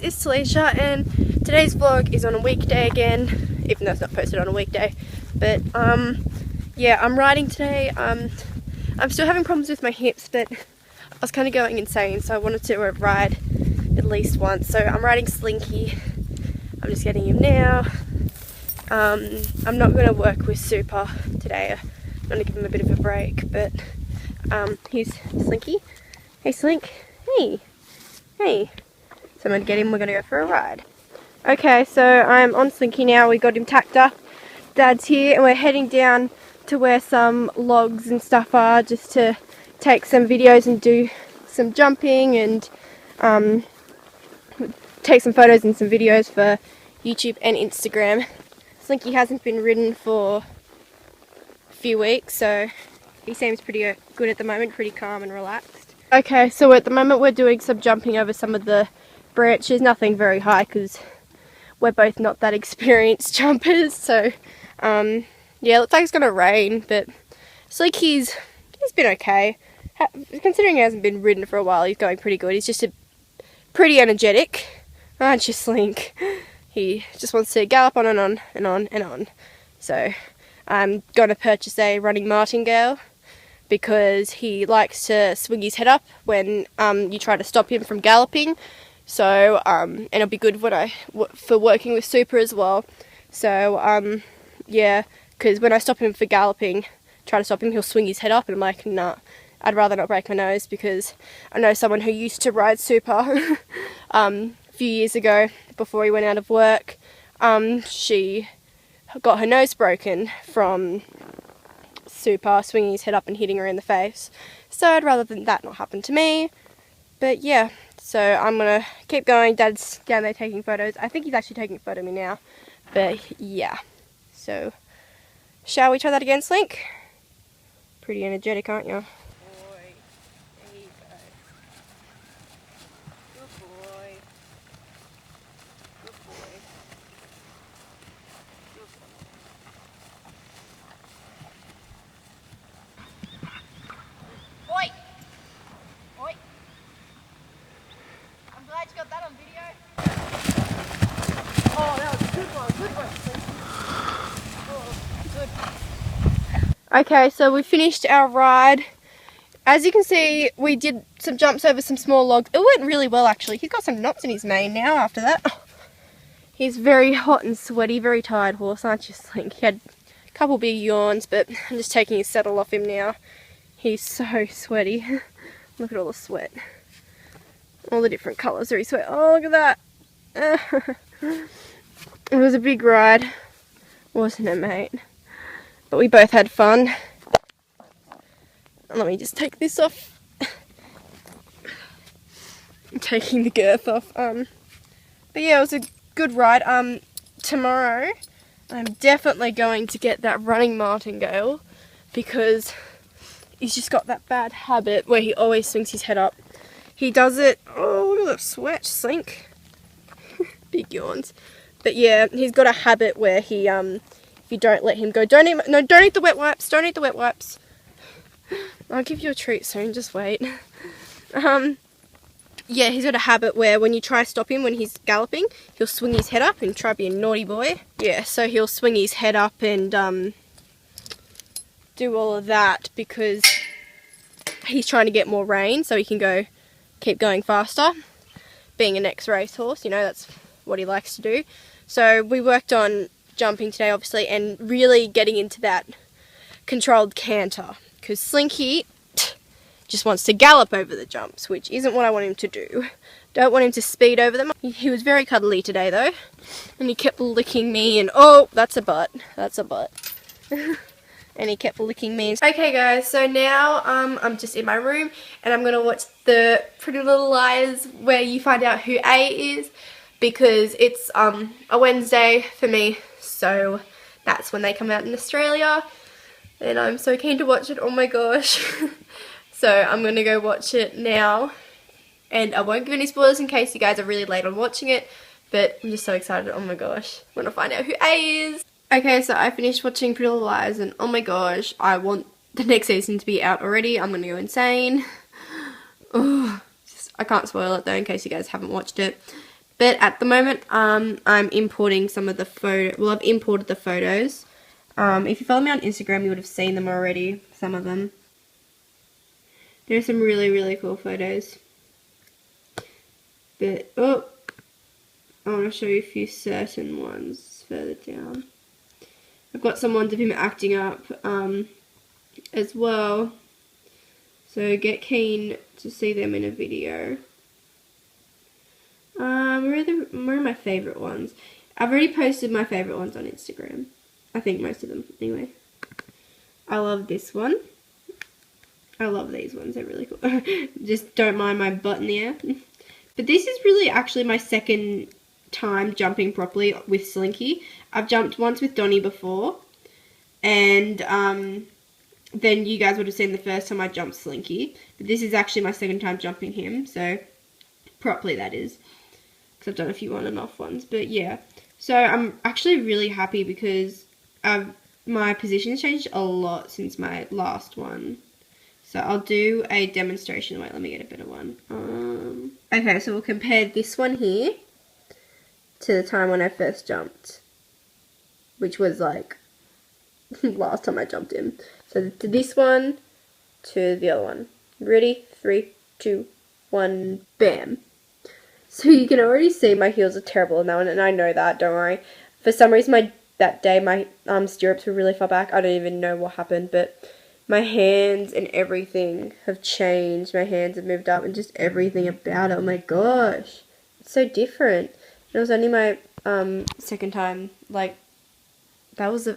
it's Talisha, and today's vlog is on a weekday again, even though it's not posted on a weekday. But yeah, I'm riding today. I'm still having problems with my hips, but I was kind of going insane, so I wanted to ride at least once. So I'm riding Slinky. I'm just getting him now. I'm not going to work with Super today. I'm going to give him a bit of a break, but here's Slinky. Hey Slink. Hey. Hey. So I'm going to get him, we're going to go for a ride. Okay, so I'm on Slinky now. We got him tacked up. Dad's here and we're heading down to where some logs and stuff are, just to take some videos and do some jumping and take some photos and some videos for YouTube and Instagram. Slinky hasn't been ridden for a few weeks, so he seems pretty good at the moment, pretty calm and relaxed. Okay, so at the moment we're doing some jumping over some of the branches, nothing very high because we're both not that experienced jumpers. So yeah, it looks like it's gonna rain, but Slinky's he's been okay. Considering he hasn't been ridden for a while, he's going pretty good. He's just pretty energetic, aren't you, Slink? He just wants to gallop on and on and on and on. So I'm gonna purchase a running martingale because he likes to swing his head up when you try to stop him from galloping. So and it'll be good for working with Super as well. So yeah, because when I stop him for galloping, try to stop him, he'll swing his head up, and I'm like, nah, I'd rather not break my nose, because I know someone who used to ride Super a few years ago before he went out of work. She got her nose broken from Super swinging his head up and hitting her in the face. So I'd rather than that not happen to me. But yeah, so I'm gonna keep going. Dad's down there taking photos. I think he's actually taking a photo of me now. But yeah, so shall we try that again, Slink? Pretty energetic, aren't you? Boy, there you go. Good boy. Good boy. Good boy. Oi! Oi! I'm glad you got that on video. Oh, that was a good one. Good one. Oh, good. Okay, so we finished our ride. As you can see, we did some jumps over some small logs. It went really well, actually. He's got some knots in his mane now after that. He's very hot and sweaty, very tired horse, aren't you, Slink? He had a couple big yawns, but I'm just taking his saddle off him now. He's so sweaty. Look at all the sweat. All the different colours of his sweat. Oh, look at that. It was a big ride, wasn't it, mate? But we both had fun. Let me just take this off. I'm taking the girth off. But yeah, it was a good ride. Tomorrow, I'm definitely going to get that running martingale, because he's just got that bad habit where he always swings his head up. He does it. Oh, look at that sweat, Slink. Big yawns. But yeah, he's got a habit where he if you don't let him go, don't eat the wet wipes. Don't eat the wet wipes. I'll give you a treat soon. Just wait. Yeah, he's got a habit where when you try to stop him when he's galloping, he'll swing his head up and try to be a naughty boy. Yeah, so he'll swing his head up and do all of that because he's trying to get more rein so he can keep going faster. Being an ex-racehorse, you know, that's what he likes to do. So we worked on jumping today, obviously, and really getting into that controlled canter, because Slinky just wants to gallop over the jumps, which isn't what I want him to do. Don't want him to speed over them. He was very cuddly today though, and he kept licking me, and oh, that's a butt, that's a butt. And he kept licking me. Okay guys, so now I'm just in my room and I'm gonna watch the Pretty Little Liars where you find out who A is, because it's a Wednesday for me, so that's when they come out in Australia, and I'm so keen to watch it. Oh my gosh. So I'm gonna go watch it now, and I won't give any spoilers in case you guys are really late on watching it, but I'm just so excited. Oh my gosh, I'm gonna find out who A is. Okay, so I finished watching Pretty Little Liars, and oh my gosh, I want the next season to be out already. I'm gonna go insane. Oh, I can't spoil it though in case you guys haven't watched it. But at the moment, I'm importing some of the well, I've imported the photos. If you follow me on Instagram, you would have seen them already, some of them. There are some really, really cool photos. But, oh, I want to show you a few certain ones further down. I've got some ones of him acting up as well. So get keen to see them in a video. Where are my favourite ones? I've already posted my favourite ones on Instagram. I think most of them, anyway. I love this one. I love these ones, they're really cool. Just don't mind my butt in the air. But this is really actually my second time jumping properly with Slinky. I've jumped once with Donnie before. And then you guys would have seen the first time I jumped Slinky. But this is actually my second time jumping him, so properly that is. Because I've done a few on and off ones, but yeah. So I'm actually really happy because my position's changed a lot since my last one. So I'll do a demonstration. Wait, let me get a better one. Okay, so we'll compare this one here to the time when I first jumped, which was like last time I jumped him. So to this one to the other one. Ready? 3, 2, 1, bam. So you can already see my heels are terrible in that one, and I know that, don't worry. For some reason, that day my stirrups were really far back. I don't even know what happened, but my hands and everything have changed. My hands have moved up and just everything about it. Oh my gosh. It's so different. It was only my second time. Like, that was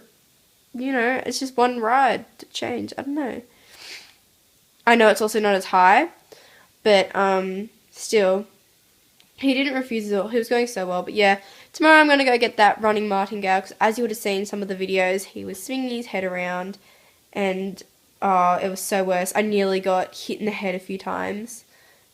it's just one ride to change. I don't know. I know it's also not as high, but still. He didn't refuse at all. He was going so well. But yeah, tomorrow I'm going to go get that running martingale because as you would have seen some of the videos, he was swinging his head around and it was so worse. I nearly got hit in the head a few times.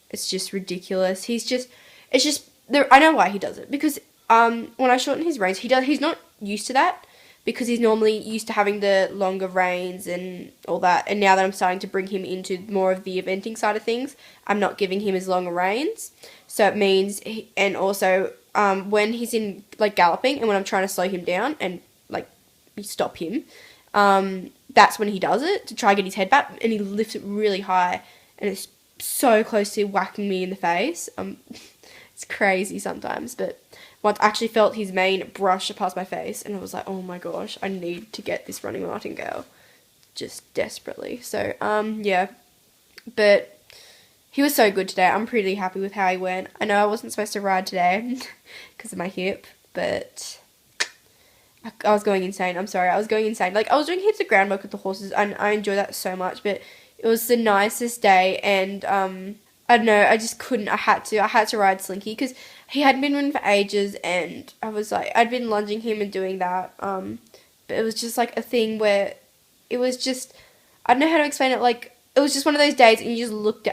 It's just ridiculous. I know why he does it because when I shorten his reins, he's not used to that because he's normally used to having the longer reins and all that. And now that I'm starting to bring him into more of the eventing side of things, I'm not giving him as long reins. So it means, and also when he's in like galloping and when I'm trying to slow him down and like stop him, that's when he does it to try to get his head back, and he lifts it really high and it's so close to whacking me in the face. It's crazy sometimes, but once I actually felt his mane brush past my face and I was like, oh my gosh, I need to get this running martingale just desperately. So yeah, but he was so good today. I'm pretty happy with how he went. I know I wasn't supposed to ride today because of my hip, but I was going insane. I'm sorry, I was going insane. Like, I was doing heaps of groundwork with the horses and I enjoy that so much, but it was the nicest day and I don't know, I just couldn't. I had to ride Slinky because he hadn't been ridden for ages and I was like, I'd been lunging him and doing that, but it was just like a thing where it was just, I don't know how to explain it, like, it was just one of those days and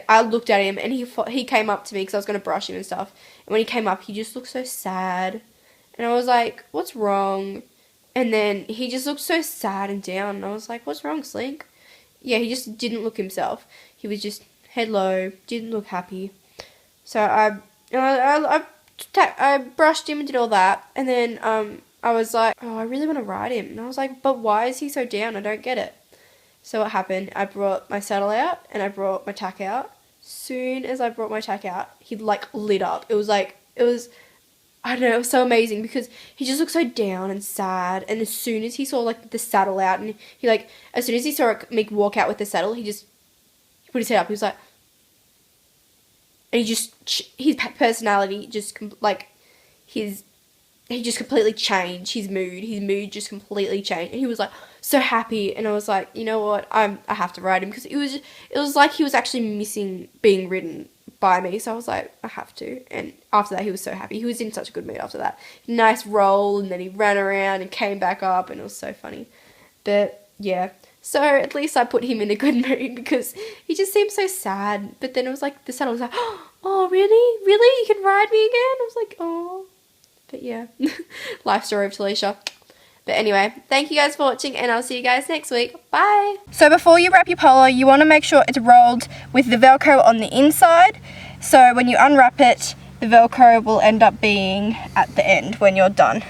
I looked at him and he came up to me because I was going to brush him and stuff, and when he came up he just looked so sad and I was like, what's wrong? And then he just looked so sad and down and I was like, what's wrong, Slink? Yeah, he just didn't look himself. He was just head low, didn't look happy. So I brushed him and did all that, and then I was like, oh, I really want to ride him, and I was like, but why is he so down? I don't get it. So what happened, I brought my saddle out and I brought my tack out. Soon as I brought my tack out, he like lit up. It was I don't know, it was so amazing because he just looked so down and sad, and as soon as he saw like the saddle out and he like, as soon as he saw me walk out with the saddle, he put his head up. He was like, and his personality just he just completely changed. His mood just completely changed, and he was like so happy. And I was like, you know what, I have to ride him because it was like he was actually missing being ridden by me. So I was like, I have to. And after that, he was so happy. He was in such a good mood after that. Nice roll, and then he ran around and came back up, and it was so funny. But yeah. So at least I put him in a good mood because he just seemed so sad. But then it was like, the saddle was like, oh, really? Really? You can ride me again? I was like, oh. But yeah, life story of Talisha. But anyway, thank you guys for watching and I'll see you guys next week. Bye. So before you wrap your polo, you want to make sure it's rolled with the Velcro on the inside. So when you unwrap it, the Velcro will end up being at the end when you're done.